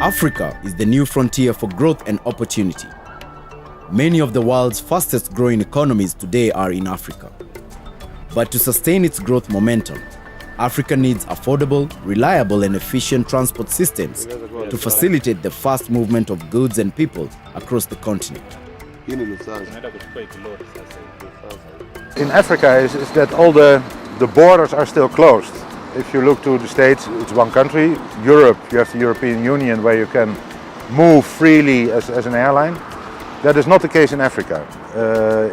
Africa is the new frontier for growth and opportunity. Many of the world's fastest growing economies today are in Africa. But to sustain its growth momentum, Africa needs affordable, reliable and efficient transport systems to facilitate the fast movement of goods and people across the continent. In Africa is that all the borders are still closed. If you look to the States, it's one country. Europe, you have the European Union where you can move freely as an airline. That is not the case in Africa.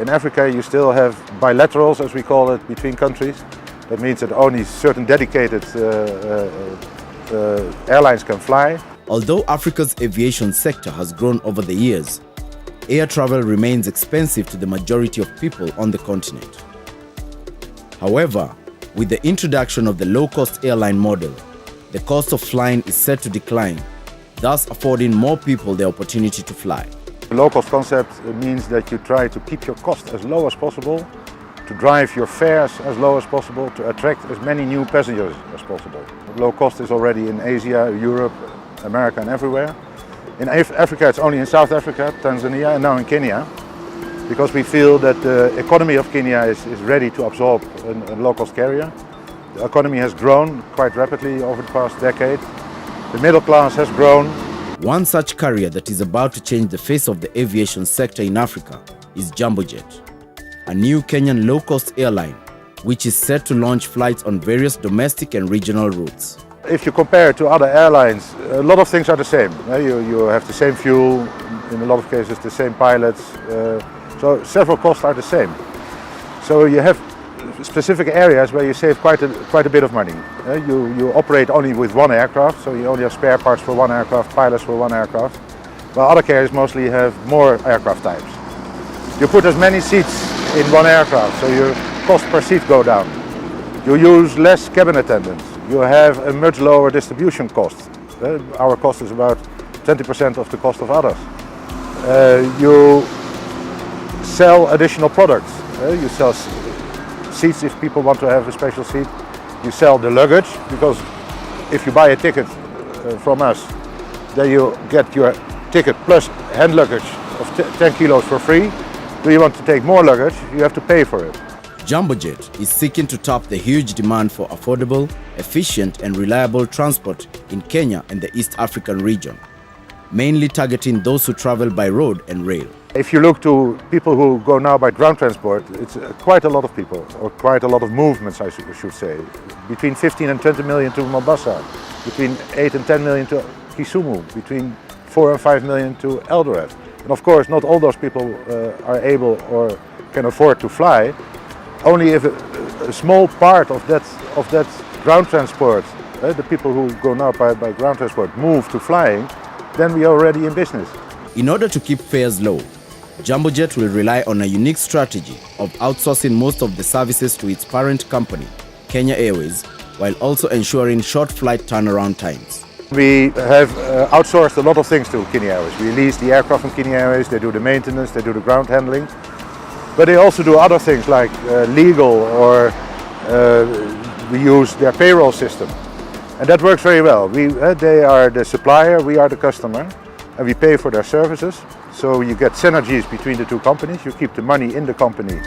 In Africa you still have bilaterals, as we call it, between countries. That means that only certain dedicated airlines can fly. Although Africa's aviation sector has grown over the years, air travel remains expensive to the majority of people on the continent. However, with the introduction of the low-cost airline model, the cost of flying is set to decline, thus affording more people the opportunity to fly. The low-cost concept means that you try to keep your cost as low as possible, to drive your fares as low as possible, to attract as many new passengers as possible. Low cost is already in Asia, Europe, America and everywhere. In Africa it's only in South Africa, Tanzania and now in Kenya, because we feel that the economy of Kenya is ready to absorb a low-cost carrier. The economy has grown quite rapidly over the past decade. The middle class has grown. One such carrier that is about to change the face of the aviation sector in Africa is Jambojet, a new Kenyan low-cost airline which is set to launch flights on various domestic and regional routes. If you compare it to other airlines, a lot of things are the same. You have the same fuel, in a lot of cases the same pilots, so several costs are the same. So you have specific areas where you save quite a bit of money. You operate only with one aircraft, so you only have spare parts for one aircraft, pilots for one aircraft, while other carriers mostly have more aircraft types. You put as many seats in one aircraft, so your cost per seat go down. You use less cabin attendants. You have a much lower distribution cost. Our cost is about 20% of the cost of others. You sell additional products. You sell seats if people want to have a special seat. You sell the luggage, because if you buy a ticket from us, then you get your ticket plus hand luggage of 10 kilos for free. Do you want to take more luggage, you have to pay for it. Jambojet is seeking to tap the huge demand for affordable, efficient and reliable transport in Kenya and the East African region, mainly targeting those who travel by road and rail. If you look to people who go now by ground transport, it's quite a lot of people, or quite a lot of movements I should say. Between 15 and 20 million to Mombasa, between 8 and 10 million to Kisumu, between 4 and 5 million to Eldoret. And of course not all those people are able or can afford to fly. Only if a small part of that ground transport, the people who go now by ground transport, move to flying, then we are already in business. In order to keep fares low, Jambojet will rely on a unique strategy of outsourcing most of the services to its parent company, Kenya Airways, while also ensuring short flight turnaround times. We have outsourced a lot of things to Kenya Airways. We lease the aircraft from Kenya Airways, they do the maintenance, they do the ground handling. But they also do other things like legal, or we use their payroll system. And that works very well. They are the supplier, we are the customer, and we pay for their services. So you get synergies between the two companies, you keep the money in the company.